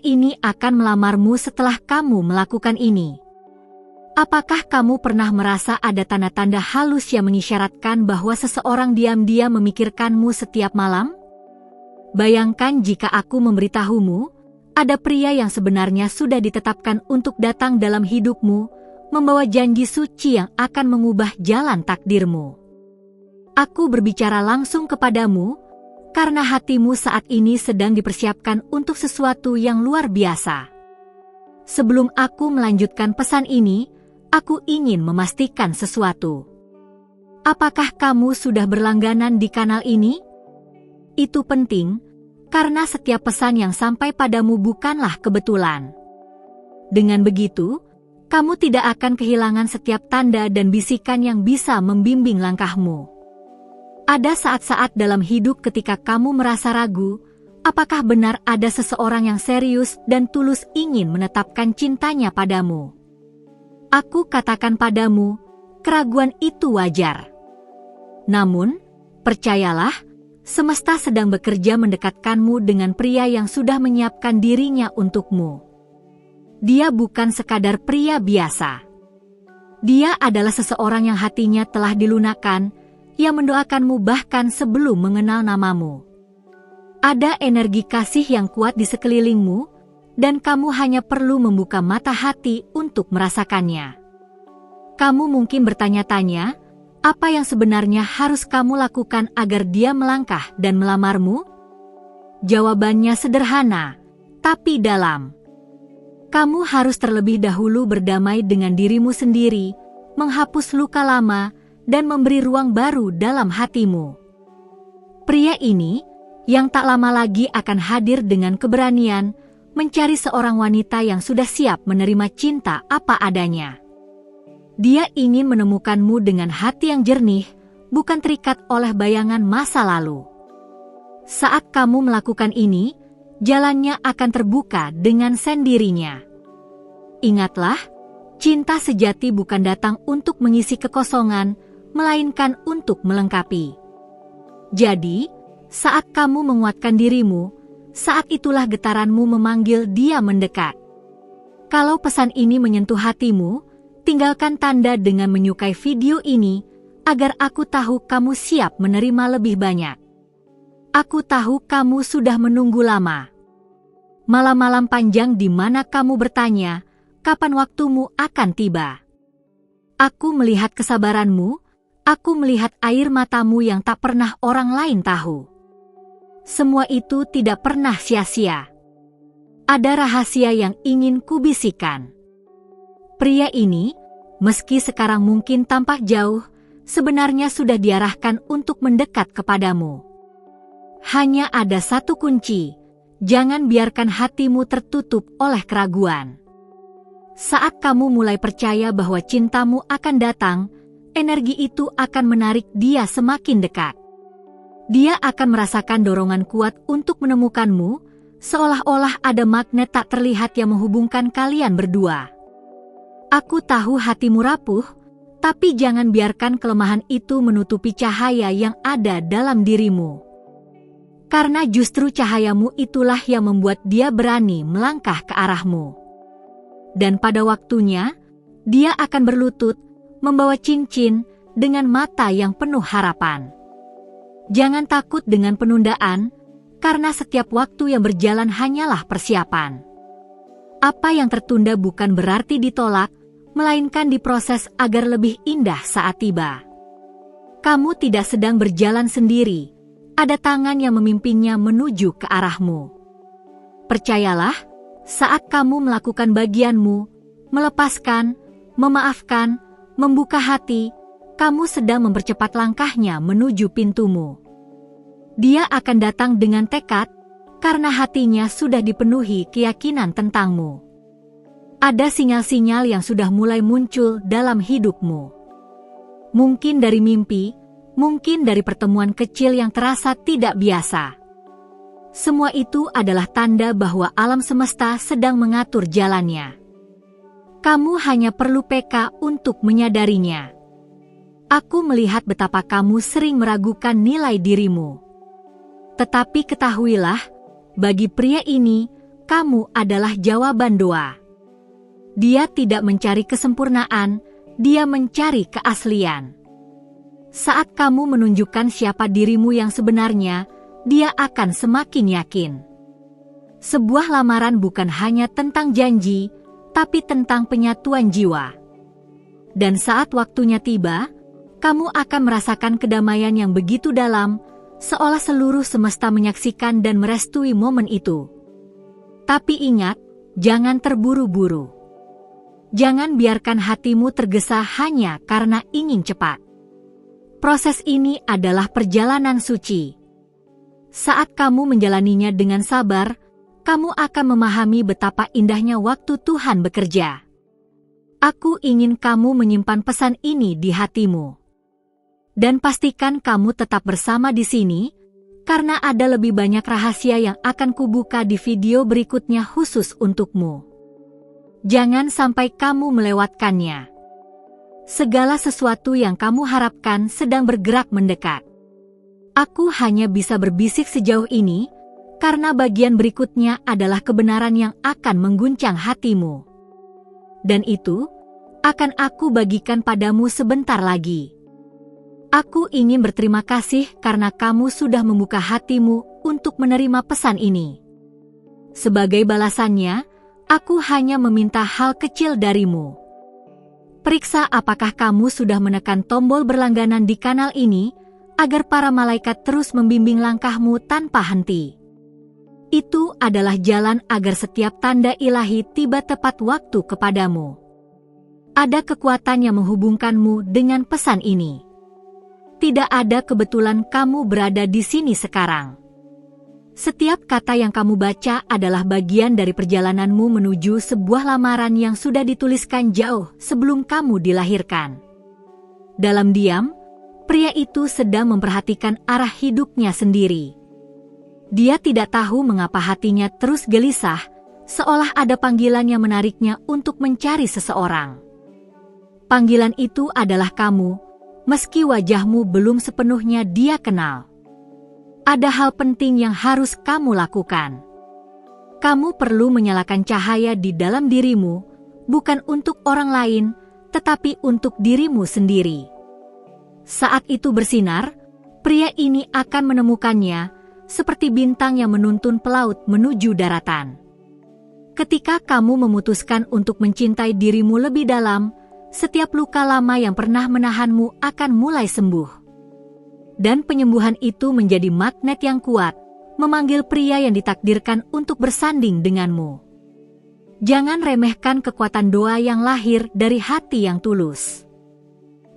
ini akan melamarmu setelah kamu melakukan ini. Apakah kamu pernah merasa ada tanda-tanda halus yang mengisyaratkan bahwa seseorang diam-diam memikirkanmu setiap malam? Bayangkan jika aku memberitahumu, ada pria yang sebenarnya sudah ditetapkan untuk datang dalam hidupmu, membawa janji suci yang akan mengubah jalan takdirmu. Aku berbicara langsung kepadamu, karena hatimu saat ini sedang dipersiapkan untuk sesuatu yang luar biasa. Sebelum aku melanjutkan pesan ini, aku ingin memastikan sesuatu. Apakah kamu sudah berlangganan di kanal ini? Itu penting, karena setiap pesan yang sampai padamu bukanlah kebetulan. Dengan begitu, kamu tidak akan kehilangan setiap tanda dan bisikan yang bisa membimbing langkahmu. Ada saat-saat dalam hidup ketika kamu merasa ragu, apakah benar ada seseorang yang serius dan tulus ingin menetapkan cintanya padamu. Aku katakan padamu, keraguan itu wajar. Namun, percayalah, semesta sedang bekerja mendekatkanmu dengan pria yang sudah menyiapkan dirinya untukmu. Dia bukan sekadar pria biasa. Dia adalah seseorang yang hatinya telah dilunakkan, yang mendoakanmu bahkan sebelum mengenal namamu. Ada energi kasih yang kuat di sekelilingmu, dan kamu hanya perlu membuka mata hati untuk merasakannya. Kamu mungkin bertanya-tanya, apa yang sebenarnya harus kamu lakukan agar dia melangkah dan melamarmu? Jawabannya sederhana, tapi dalam. Kamu harus terlebih dahulu berdamai dengan dirimu sendiri, menghapus luka lama, dan memberi ruang baru dalam hatimu. Pria ini, yang tak lama lagi akan hadir dengan keberanian, mencari seorang wanita yang sudah siap menerima cinta apa adanya. Dia ingin menemukanmu dengan hati yang jernih, bukan terikat oleh bayangan masa lalu. Saat kamu melakukan ini, jalannya akan terbuka dengan sendirinya. Ingatlah, cinta sejati bukan datang untuk mengisi kekosongan, melainkan untuk melengkapi. Jadi, saat kamu menguatkan dirimu, saat itulah getaranmu memanggil dia mendekat. Kalau pesan ini menyentuh hatimu, tinggalkan tanda dengan menyukai video ini, agar aku tahu kamu siap menerima lebih banyak. Aku tahu kamu sudah menunggu lama. Malam-malam panjang di mana kamu bertanya, kapan waktumu akan tiba. Aku melihat kesabaranmu, aku melihat air matamu yang tak pernah orang lain tahu. Semua itu tidak pernah sia-sia. Ada rahasia yang ingin kubisikkan. Pria ini, meski sekarang mungkin tampak jauh, sebenarnya sudah diarahkan untuk mendekat kepadamu. Hanya ada satu kunci, jangan biarkan hatimu tertutup oleh keraguan. Saat kamu mulai percaya bahwa cintamu akan datang, energi itu akan menarik dia semakin dekat. Dia akan merasakan dorongan kuat untuk menemukanmu, seolah-olah ada magnet tak terlihat yang menghubungkan kalian berdua. Aku tahu hatimu rapuh, tapi jangan biarkan kelemahan itu menutupi cahaya yang ada dalam dirimu. Karena justru cahayamu itulah yang membuat dia berani melangkah ke arahmu. Dan pada waktunya, dia akan berlutut, membawa cincin dengan mata yang penuh harapan. Jangan takut dengan penundaan, karena setiap waktu yang berjalan hanyalah persiapan. Apa yang tertunda bukan berarti ditolak, melainkan diproses agar lebih indah saat tiba. Kamu tidak sedang berjalan sendiri, ada tangan yang memimpinnya menuju ke arahmu. Percayalah, saat kamu melakukan bagianmu, melepaskan, memaafkan, membuka hati, kamu sedang mempercepat langkahnya menuju pintumu. Dia akan datang dengan tekad, karena hatinya sudah dipenuhi keyakinan tentangmu. Ada sinyal-sinyal yang sudah mulai muncul dalam hidupmu. Mungkin dari mimpi, mungkin dari pertemuan kecil yang terasa tidak biasa. Semua itu adalah tanda bahwa alam semesta sedang mengatur jalannya. Kamu hanya perlu peka untuk menyadarinya. Aku melihat betapa kamu sering meragukan nilai dirimu. Tetapi ketahuilah, bagi pria ini, kamu adalah jawaban doa. Dia tidak mencari kesempurnaan, dia mencari keaslian. Saat kamu menunjukkan siapa dirimu yang sebenarnya, dia akan semakin yakin. Sebuah lamaran bukan hanya tentang janji, tapi tentang penyatuan jiwa. Dan saat waktunya tiba, kamu akan merasakan kedamaian yang begitu dalam, seolah seluruh semesta menyaksikan dan merestui momen itu. Tapi ingat, jangan terburu-buru. Jangan biarkan hatimu tergesa hanya karena ingin cepat. Proses ini adalah perjalanan suci. Saat kamu menjalaninya dengan sabar, kamu akan memahami betapa indahnya waktu Tuhan bekerja. Aku ingin kamu menyimpan pesan ini di hatimu. Dan pastikan kamu tetap bersama di sini, karena ada lebih banyak rahasia yang akan kubuka di video berikutnya khusus untukmu. Jangan sampai kamu melewatkannya. Segala sesuatu yang kamu harapkan sedang bergerak mendekat. Aku hanya bisa berbisik sejauh ini, karena bagian berikutnya adalah kebenaran yang akan mengguncang hatimu. Dan itu akan aku bagikan padamu sebentar lagi. Aku ingin berterima kasih karena kamu sudah membuka hatimu untuk menerima pesan ini. Sebagai balasannya, aku hanya meminta hal kecil darimu. Periksa apakah kamu sudah menekan tombol berlangganan di kanal ini, agar para malaikat terus membimbing langkahmu tanpa henti. Itu adalah jalan agar setiap tanda ilahi tiba tepat waktu kepadamu. Ada kekuatan yang menghubungkanmu dengan pesan ini. Tidak ada kebetulan kamu berada di sini sekarang. Setiap kata yang kamu baca adalah bagian dari perjalananmu menuju sebuah lamaran yang sudah dituliskan jauh sebelum kamu dilahirkan. Dalam diam, pria itu sedang memperhatikan arah hidupnya sendiri. Dia tidak tahu mengapa hatinya terus gelisah, seolah ada panggilan yang menariknya untuk mencari seseorang. Panggilan itu adalah kamu, meski wajahmu belum sepenuhnya dia kenal. Ada hal penting yang harus kamu lakukan. Kamu perlu menyalakan cahaya di dalam dirimu, bukan untuk orang lain, tetapi untuk dirimu sendiri. Saat itu bersinar, pria ini akan menemukannya, seperti bintang yang menuntun pelaut menuju daratan. Ketika kamu memutuskan untuk mencintai dirimu lebih dalam, setiap luka lama yang pernah menahanmu akan mulai sembuh. Dan penyembuhan itu menjadi magnet yang kuat, memanggil pria yang ditakdirkan untuk bersanding denganmu. Jangan remehkan kekuatan doa yang lahir dari hati yang tulus.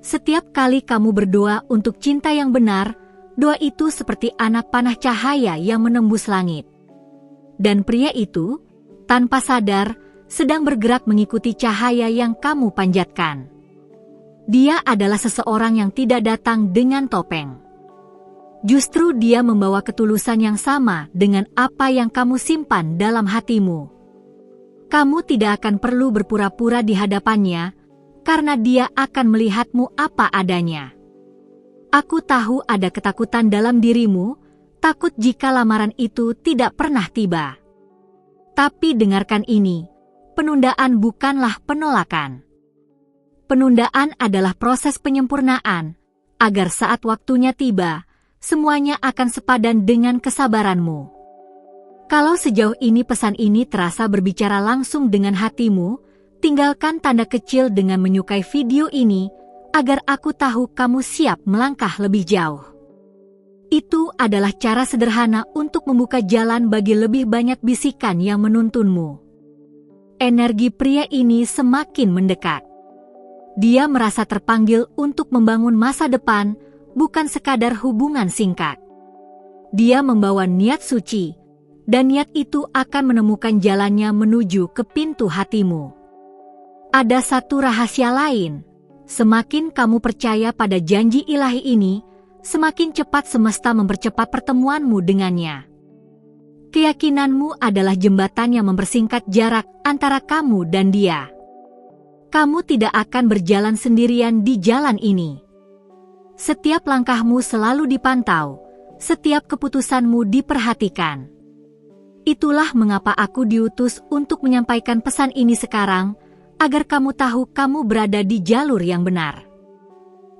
Setiap kali kamu berdoa untuk cinta yang benar, doa itu seperti anak panah cahaya yang menembus langit. Dan pria itu, tanpa sadar, sedang bergerak mengikuti cahaya yang kamu panjatkan. Dia adalah seseorang yang tidak datang dengan topeng. Justru dia membawa ketulusan yang sama dengan apa yang kamu simpan dalam hatimu. Kamu tidak akan perlu berpura-pura di hadapannya, karena dia akan melihatmu apa adanya. Aku tahu ada ketakutan dalam dirimu, takut jika lamaran itu tidak pernah tiba. Tapi dengarkan ini, penundaan bukanlah penolakan. Penundaan adalah proses penyempurnaan, agar saat waktunya tiba, semuanya akan sepadan dengan kesabaranmu. Kalau sejauh ini pesan ini terasa berbicara langsung dengan hatimu, tinggalkan tanda kecil dengan menyukai video ini, agar aku tahu kamu siap melangkah lebih jauh. Itu adalah cara sederhana untuk membuka jalan bagi lebih banyak bisikan yang menuntunmu. Energi pria ini semakin mendekat. Dia merasa terpanggil untuk membangun masa depan, bukan sekadar hubungan singkat. Dia membawa niat suci, dan niat itu akan menemukan jalannya menuju ke pintu hatimu. Ada satu rahasia lain. Semakin kamu percaya pada janji ilahi ini, semakin cepat semesta mempercepat pertemuanmu dengannya. Keyakinanmu adalah jembatan yang mempersingkat jarak antara kamu dan dia. Kamu tidak akan berjalan sendirian di jalan ini. Setiap langkahmu selalu dipantau, setiap keputusanmu diperhatikan. Itulah mengapa aku diutus untuk menyampaikan pesan ini sekarang, agar kamu tahu kamu berada di jalur yang benar.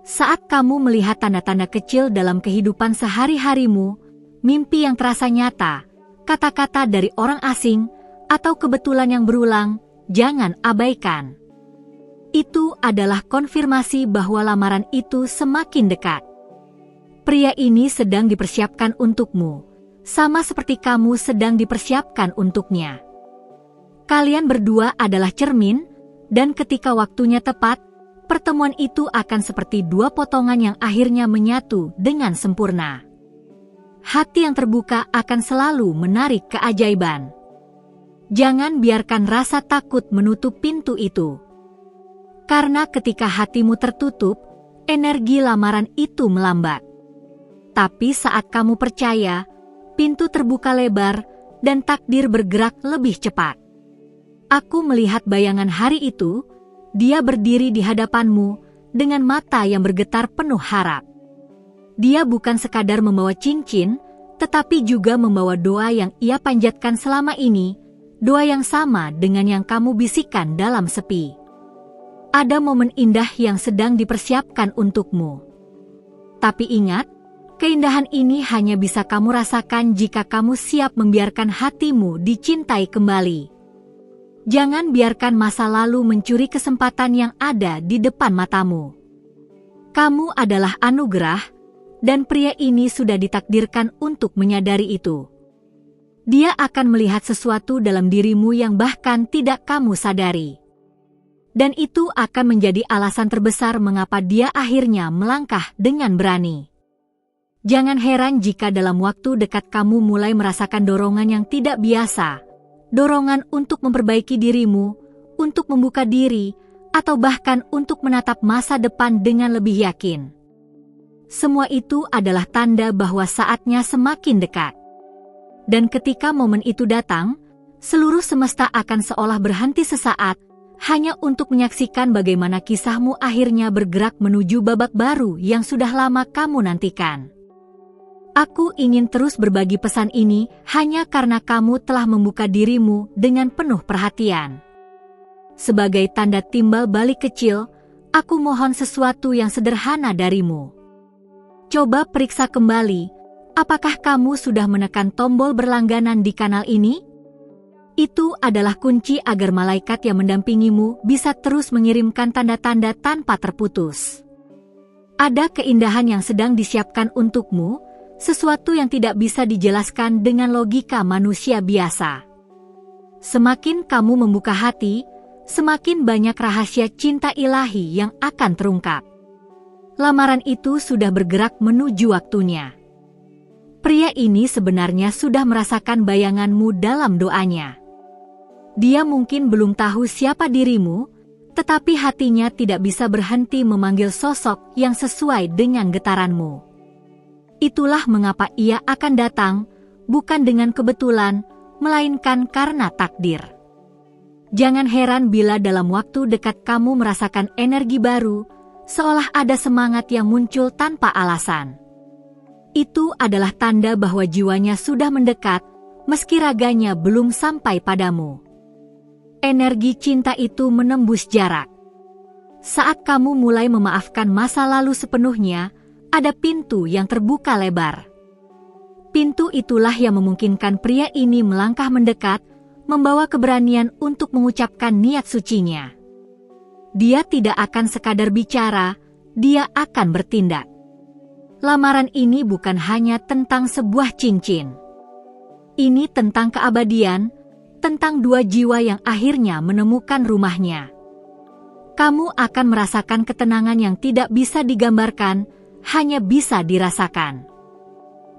Saat kamu melihat tanda-tanda kecil dalam kehidupan sehari-harimu, mimpi yang terasa nyata, kata-kata dari orang asing, atau kebetulan yang berulang, jangan abaikan. Itu adalah konfirmasi bahwa lamaran itu semakin dekat. Pria ini sedang dipersiapkan untukmu, sama seperti kamu sedang dipersiapkan untuknya. Kalian berdua adalah cermin, dan ketika waktunya tepat, pertemuan itu akan seperti dua potongan yang akhirnya menyatu dengan sempurna. Hati yang terbuka akan selalu menarik keajaiban. Jangan biarkan rasa takut menutup pintu itu. Karena ketika hatimu tertutup, energi lamaran itu melambat. Tapi saat kamu percaya, pintu terbuka lebar dan takdir bergerak lebih cepat. Aku melihat bayangan hari itu. Dia berdiri di hadapanmu dengan mata yang bergetar penuh harap. Dia bukan sekadar membawa cincin, tetapi juga membawa doa yang ia panjatkan selama ini, doa yang sama dengan yang kamu bisikan dalam sepi. Ada momen indah yang sedang dipersiapkan untukmu. Tapi ingat, keindahan ini hanya bisa kamu rasakan jika kamu siap membiarkan hatimu dicintai kembali. Jangan biarkan masa lalu mencuri kesempatan yang ada di depan matamu. Kamu adalah anugerah, dan pria ini sudah ditakdirkan untuk menyadari itu. Dia akan melihat sesuatu dalam dirimu yang bahkan tidak kamu sadari. Dan itu akan menjadi alasan terbesar mengapa dia akhirnya melangkah dengan berani. Jangan heran jika dalam waktu dekat kamu mulai merasakan dorongan yang tidak biasa. Dorongan untuk memperbaiki dirimu, untuk membuka diri, atau bahkan untuk menatap masa depan dengan lebih yakin. Semua itu adalah tanda bahwa saatnya semakin dekat. Dan ketika momen itu datang, seluruh semesta akan seolah berhenti sesaat, hanya untuk menyaksikan bagaimana kisahmu akhirnya bergerak menuju babak baru yang sudah lama kamu nantikan. Aku ingin terus berbagi pesan ini hanya karena kamu telah membuka dirimu dengan penuh perhatian. Sebagai tanda timbal balik kecil, aku mohon sesuatu yang sederhana darimu. Coba periksa kembali, apakah kamu sudah menekan tombol berlangganan di kanal ini? Itu adalah kunci agar malaikat yang mendampingimu bisa terus mengirimkan tanda-tanda tanpa terputus. Ada keindahan yang sedang disiapkan untukmu, sesuatu yang tidak bisa dijelaskan dengan logika manusia biasa. Semakin kamu membuka hati, semakin banyak rahasia cinta ilahi yang akan terungkap. Lamaran itu sudah bergerak menuju waktunya. Pria ini sebenarnya sudah merasakan bayanganmu dalam doanya. Dia mungkin belum tahu siapa dirimu, tetapi hatinya tidak bisa berhenti memanggil sosok yang sesuai dengan getaranmu. Itulah mengapa ia akan datang, bukan dengan kebetulan, melainkan karena takdir. Jangan heran bila dalam waktu dekat kamu merasakan energi baru, seolah ada semangat yang muncul tanpa alasan. Itu adalah tanda bahwa jiwanya sudah mendekat, meski raganya belum sampai padamu. Energi cinta itu menembus jarak. Saat kamu mulai memaafkan masa lalu sepenuhnya, ada pintu yang terbuka lebar. Pintu itulah yang memungkinkan pria ini melangkah mendekat, membawa keberanian untuk mengucapkan niat sucinya. Dia tidak akan sekadar bicara, dia akan bertindak. Lamaran ini bukan hanya tentang sebuah cincin. Ini tentang keabadian, tentang dua jiwa yang akhirnya menemukan rumahnya. Kamu akan merasakan ketenangan yang tidak bisa digambarkan, hanya bisa dirasakan.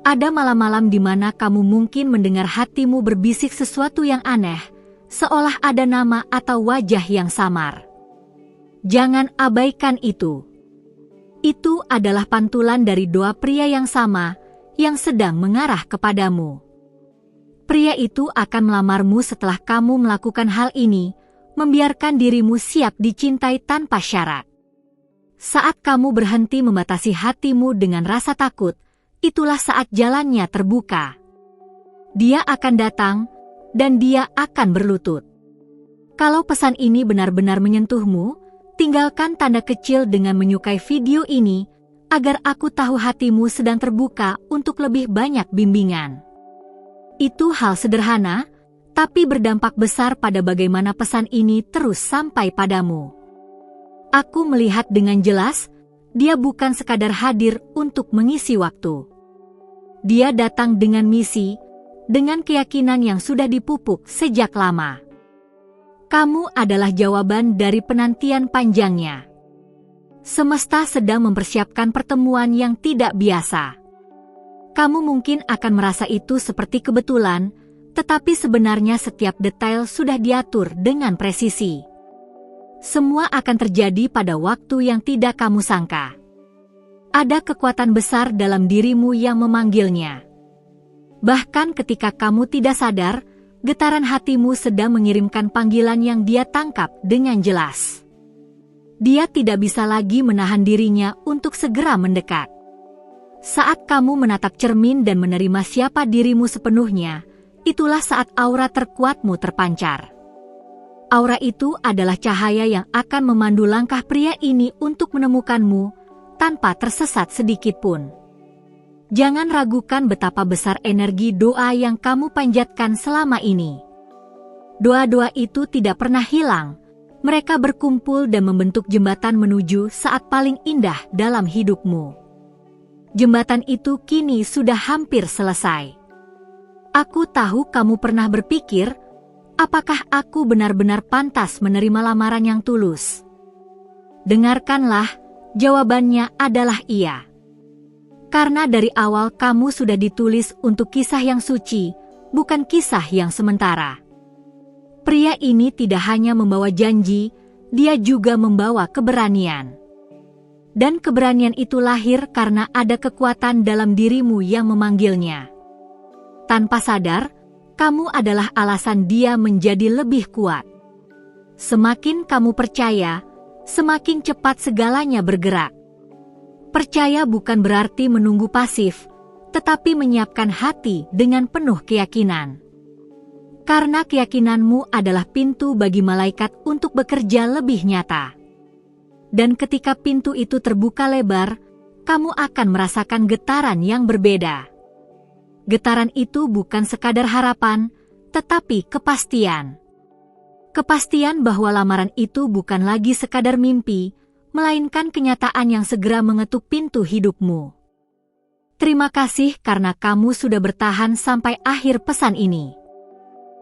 Ada malam-malam di mana kamu mungkin mendengar hatimu berbisik sesuatu yang aneh, seolah ada nama atau wajah yang samar. Jangan abaikan itu. Itu adalah pantulan dari doa pria yang sama, yang sedang mengarah kepadamu. Pria itu akan melamarmu setelah kamu melakukan hal ini, membiarkan dirimu siap dicintai tanpa syarat. Saat kamu berhenti membatasi hatimu dengan rasa takut, itulah saat jalannya terbuka. Dia akan datang, dan dia akan berlutut. Kalau pesan ini benar-benar menyentuhmu, tinggalkan tanda kecil dengan menyukai video ini, agar aku tahu hatimu sedang terbuka untuk lebih banyak bimbingan. Itu hal sederhana, tapi berdampak besar pada bagaimana pesan ini terus sampai padamu. Aku melihat dengan jelas, dia bukan sekadar hadir untuk mengisi waktu. Dia datang dengan misi, dengan keyakinan yang sudah dipupuk sejak lama. Kamu adalah jawaban dari penantian panjangnya. Semesta sedang mempersiapkan pertemuan yang tidak biasa. Kamu mungkin akan merasa itu seperti kebetulan, tetapi sebenarnya setiap detail sudah diatur dengan presisi. Semua akan terjadi pada waktu yang tidak kamu sangka. Ada kekuatan besar dalam dirimu yang memanggilnya. Bahkan ketika kamu tidak sadar, getaran hatimu sedang mengirimkan panggilan yang dia tangkap dengan jelas. Dia tidak bisa lagi menahan dirinya untuk segera mendekat. Saat kamu menatap cermin dan menerima siapa dirimu sepenuhnya, itulah saat aura terkuatmu terpancar. Aura itu adalah cahaya yang akan memandu langkah pria ini untuk menemukanmu, tanpa tersesat sedikit pun. Jangan ragukan betapa besar energi doa yang kamu panjatkan selama ini. Doa-doa itu tidak pernah hilang. Mereka berkumpul dan membentuk jembatan menuju saat paling indah dalam hidupmu. Jembatan itu kini sudah hampir selesai. Aku tahu kamu pernah berpikir, apakah aku benar-benar pantas menerima lamaran yang tulus? Dengarkanlah, jawabannya adalah iya. Karena dari awal kamu sudah ditulis untuk kisah yang suci, bukan kisah yang sementara. Pria ini tidak hanya membawa janji, dia juga membawa keberanian. Dan keberanian itu lahir karena ada kekuatan dalam dirimu yang memanggilnya. Tanpa sadar, kamu adalah alasan dia menjadi lebih kuat. Semakin kamu percaya, semakin cepat segalanya bergerak. Percaya bukan berarti menunggu pasif, tetapi menyiapkan hati dengan penuh keyakinan. Karena keyakinanmu adalah pintu bagi malaikat untuk bekerja lebih nyata. Dan ketika pintu itu terbuka lebar, kamu akan merasakan getaran yang berbeda. Getaran itu bukan sekadar harapan, tetapi kepastian. Kepastian bahwa lamaran itu bukan lagi sekadar mimpi, melainkan kenyataan yang segera mengetuk pintu hidupmu. Terima kasih karena kamu sudah bertahan sampai akhir pesan ini.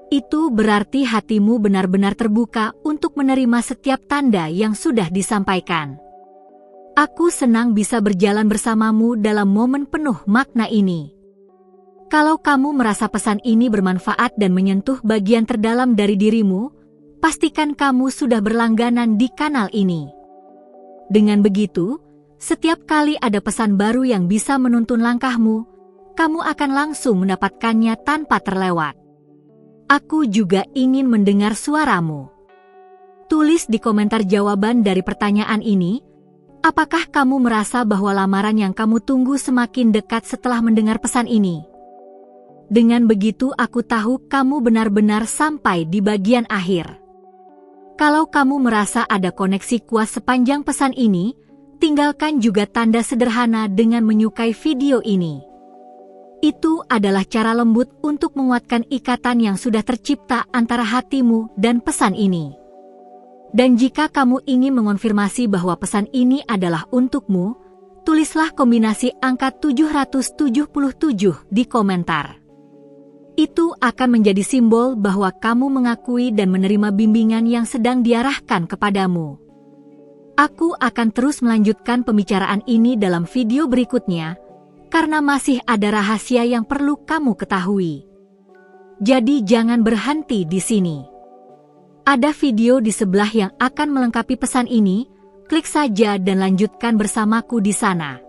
Itu berarti hatimu benar-benar terbuka untuk menerima setiap tanda yang sudah disampaikan. Aku senang bisa berjalan bersamamu dalam momen penuh makna ini. Kalau kamu merasa pesan ini bermanfaat dan menyentuh bagian terdalam dari dirimu, pastikan kamu sudah berlangganan di kanal ini. Dengan begitu, setiap kali ada pesan baru yang bisa menuntun langkahmu, kamu akan langsung mendapatkannya tanpa terlewat. Aku juga ingin mendengar suaramu. Tulis di komentar jawaban dari pertanyaan ini, apakah kamu merasa bahwa lamaran yang kamu tunggu semakin dekat setelah mendengar pesan ini? Dengan begitu aku tahu kamu benar-benar sampai di bagian akhir. Kalau kamu merasa ada koneksi kuat sepanjang pesan ini, tinggalkan juga tanda sederhana dengan menyukai video ini. Itu adalah cara lembut untuk menguatkan ikatan yang sudah tercipta antara hatimu dan pesan ini. Dan jika kamu ingin mengonfirmasi bahwa pesan ini adalah untukmu, tulislah kombinasi angka 777 di komentar. Itu akan menjadi simbol bahwa kamu mengakui dan menerima bimbingan yang sedang diarahkan kepadamu. Aku akan terus melanjutkan pembicaraan ini dalam video berikutnya, karena masih ada rahasia yang perlu kamu ketahui. Jadi jangan berhenti di sini. Ada video di sebelah yang akan melengkapi pesan ini, klik saja dan lanjutkan bersamaku di sana.